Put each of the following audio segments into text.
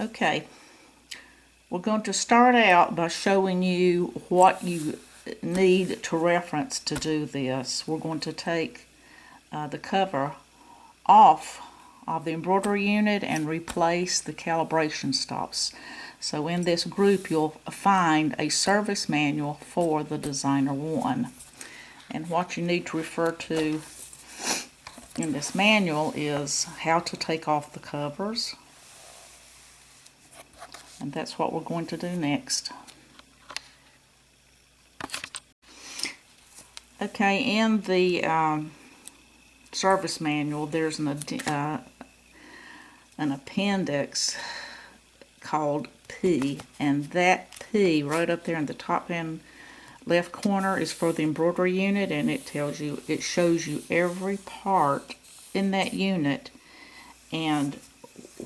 Okay, we're going to start out by showing you what you need to reference to do this. We're going to take the cover off of the embroidery unit and replace the calibration stops. So in this group you'll find a service manual for the Designer 1. And what you need to refer to in this manual is how to take off the covers. And that's what we're going to do next. Okay, in the service manual there's an appendix called P, and that P right up there in the top and left corner is for the embroidery unit, and it shows you every part in that unit and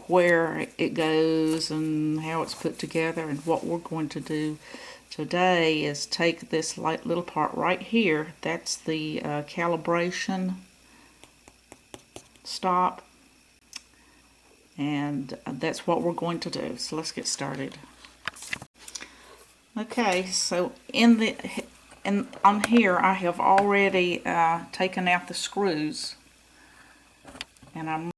where it goes and how it's put together. And what we're going to do today is take this little part right here. That's the calibration stop, and that's what we're going to do. So let's get started. Okay, so on here I have already taken out the screws, and I'm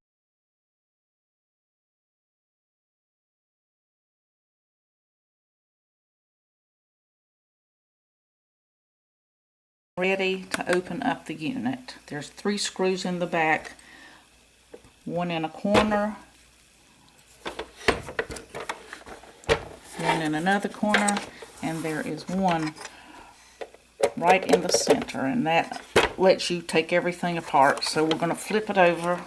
ready to open up the unit. There's 3 screws in the back, one in a corner, one in another corner, and there is one right in the center, and that lets you take everything apart. So we're going to flip it over.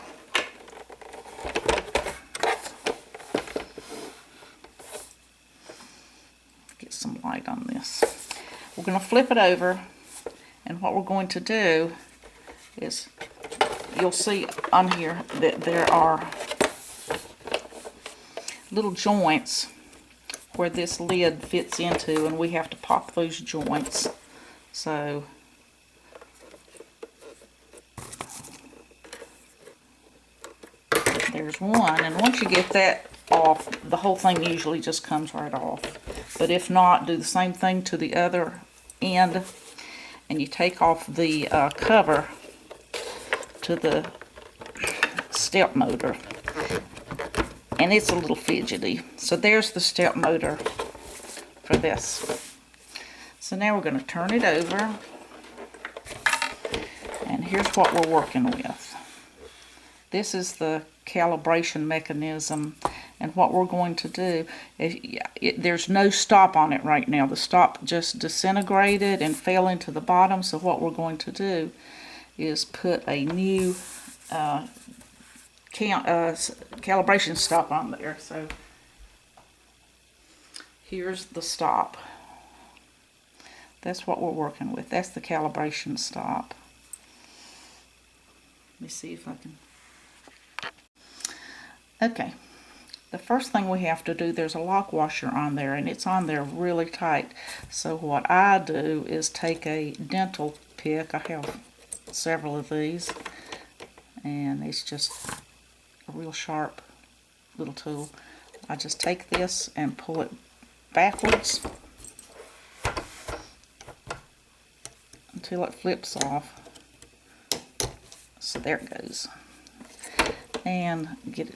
Get some light on this. We're going to flip it over, and what we're going to do is, you'll see on here that there are little joints where this lid fits into, and we have to pop those joints. So there's one, and once you get that off, the whole thing usually just comes right off. But if not, do the same thing to the other end, and you take off the cover to the step motor. And it's a little fidgety. So there's the step motor for this. So now we're going to turn it over, and here's what we're working with. This is the calibration mechanism, and what we're going to do there's no stop on it right now. The stop just disintegrated and fell into the bottom. So what we're going to do is put a new calibration stop on there. So here's the stop. That's what we're working with. That's the calibration stop. Let me see if I can. Okay, the first thing we have to do, there's a lock washer on there, and it's on there really tight. So what I do is take a dental pick. I have several of these, and it's just a real sharp little tool. I just take this and pull it backwards until it flips off. So there it goes. And get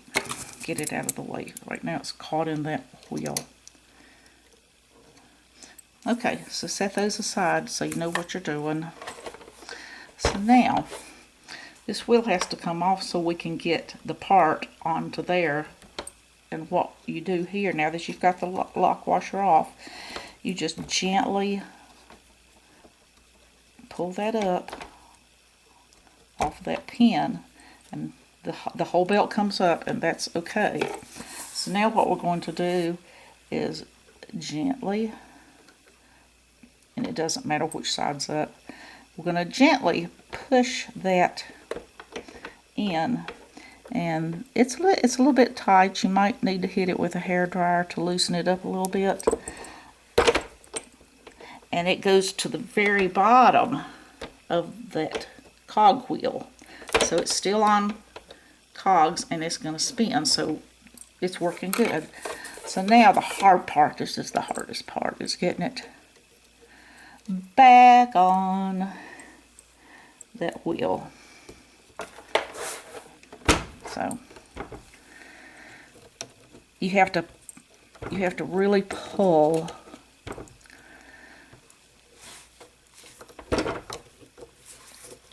it out of the way. Right now it's caught in that wheel. Okay, so set those aside so you know what you're doing. So now this wheel has to come off so we can get the part onto there. And what you do here, now that you've got the lock washer off, you just gently pull that up off of that pin, and the whole belt comes up, and that's okay. So now what we're going to do is gently, and it doesn't matter which side's up, we're going to gently push that in, and it's a little bit tight. You might need to hit it with a hairdryer to loosen it up a little bit. And it goes to the very bottom of that cog wheel. So it's still on cogs, and it's going to spin, so it's working good. So now the hard part, this is the hardest part, is getting it back on that wheel. So you have to really pull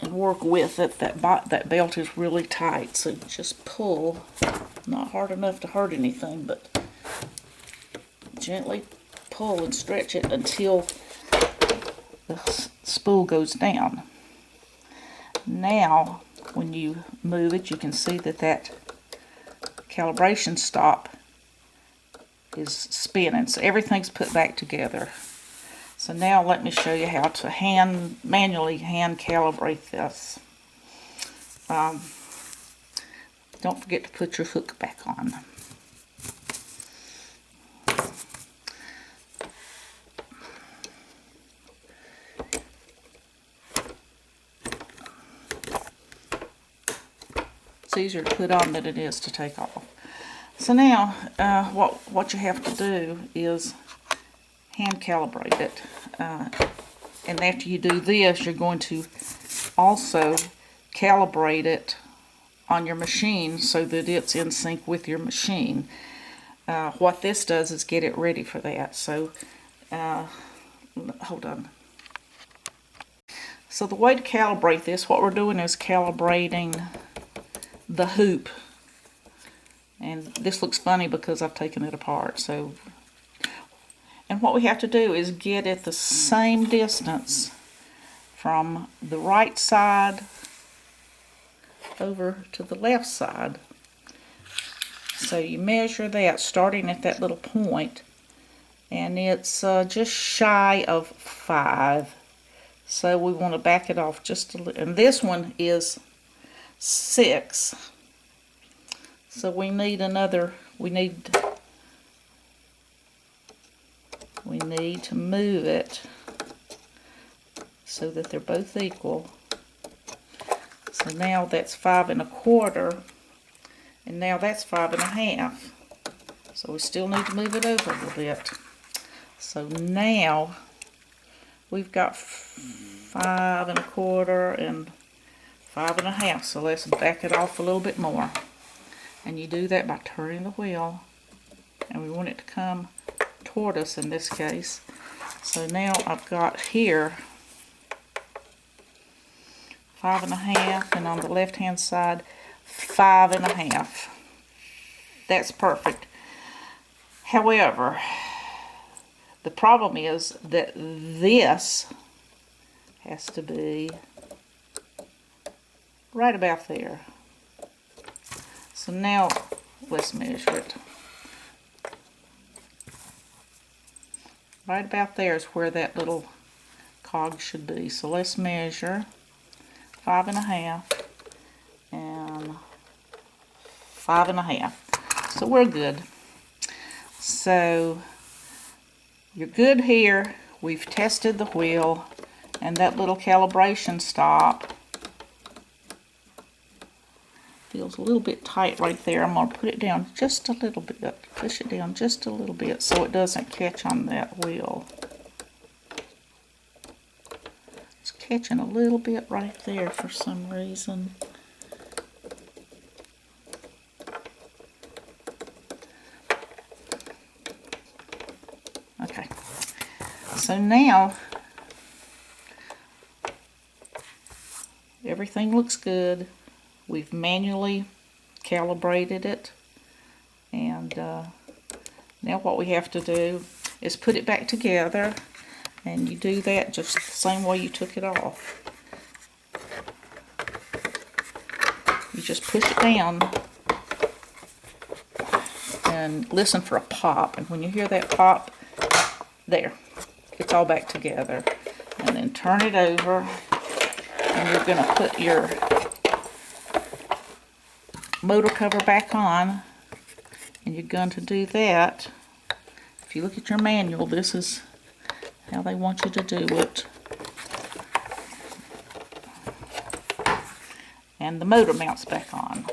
and work with it. That belt is really tight, so just pull. Not hard enough to hurt anything, but gently pull and stretch it until the spool goes down. Now, when you move it, you can see that calibration stop is spinning, so everything's put back together. So now let me show you how to manually hand calibrate this. Don't forget to put your hook back on. It's easier to put on than it is to take off. So now what you have to do is hand calibrate it. And after you do this, you're going to also calibrate it on your machine so that it's in sync with your machine. What this does is get it ready for that. So hold on. So the way to calibrate this, what we're doing is calibrating the hoop. And this looks funny because I've taken it apart. And what we have to do is get it the same distance from the right side over to the left side. So you measure that starting at that little point, and it's just shy of 5. So we want to back it off just a little. And this one is 6. So we need another, we need to move it so that they're both equal. So now that's 5 1/4, and now that's 5 1/2. So we still need to move it over a little bit. So now we've got 5 1/4 and 5 1/2. So let's back it off a little bit more. And you do that by turning the wheel, and we want it to come toward us in this case. So now I've got here 5 1/2, and on the left hand side 5 1/2. That's perfect. However, the problem is that this has to be right about there. So now let's measure it. Right about there is where that little cog should be. So let's measure 5 1/2 and 5 1/2. So we're good. So you're good here. We've tested the wheel, and that little calibration stop feels a little bit tight right there. I'm going to put it down just a little bit. Push it down just a little bit so it doesn't catch on that wheel. It's catching a little bit right there for some reason. Okay. So now everything looks good. We've manually calibrated it, and now what we have to do is put it back together, and you do that just the same way you took it off. You just push it down and listen for a pop, and when you hear that pop, there, it's all back together. And then turn it over, and you're going to put your motor cover back on, and you're going to do that. If you look at your manual, this is how they want you to do it. And the motor mounts back on.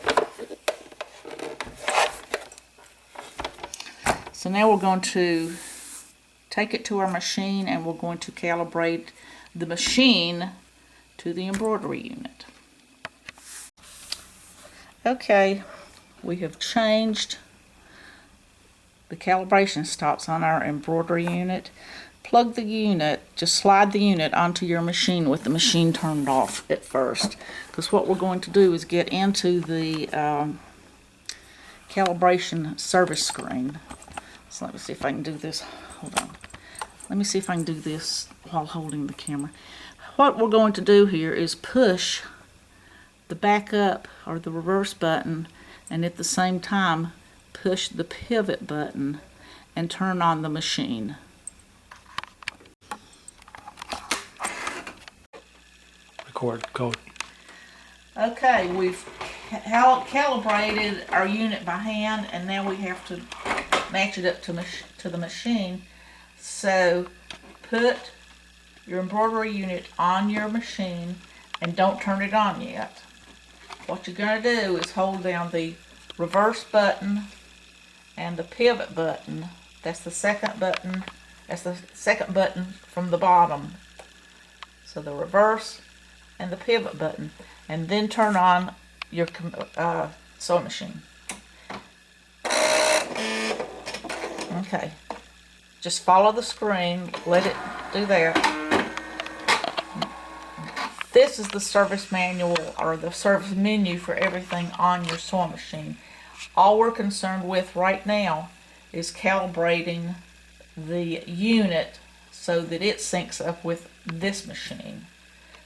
So now we're going to take it to our machine and we're going to calibrate the machine to the embroidery unit. Okay, we have changed the calibration stops on our embroidery unit. Plug the unit, just slide the unit onto your machine with the machine turned off at first, because what we're going to do is get into the calibration service screen. So let me see if I can do this. Hold on. Let me see if I can do this while holding the camera. What we're going to do here is push the back up or the reverse button, and at the same time push the pivot button and turn on the machine. Record code. Okay, we've calibrated our unit by hand, and now we have to match it up to the machine. So put your embroidery unit on your machine and don't turn it on yet. What you're going to do is hold down the reverse button and the pivot button. That's the second button. That's the second button from the bottom. So the reverse and the pivot button, and then turn on your sewing machine. Okay, just follow the screen, let it do that. This is the service manual or the service menu for everything on your sewing machine. All we're concerned with right now is calibrating the unit so that it syncs up with this machine.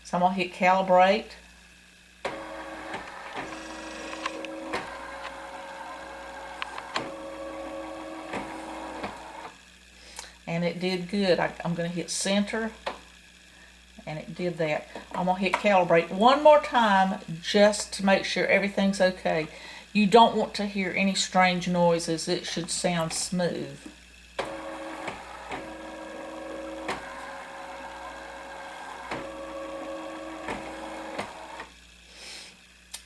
So I'm going to hit calibrate. And it did good. I'm going to hit center, and it did that. I'm going to hit calibrate one more time just to make sure everything's okay. You don't want to hear any strange noises. It should sound smooth.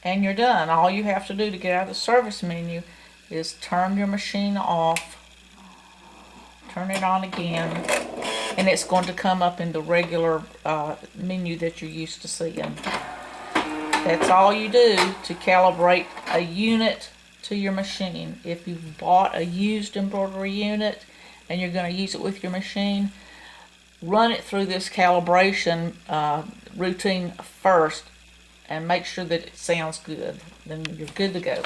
And you're done. All you have to do to get out of the service menu is turn your machine off, turn it on again, and it's going to come up in the regular menu that you're used to seeing. That's all you do to calibrate a unit to your machine. If you've bought a used embroidery unit and you're going to use it with your machine, run it through this calibration routine first and make sure that it sounds good. Then you're good to go.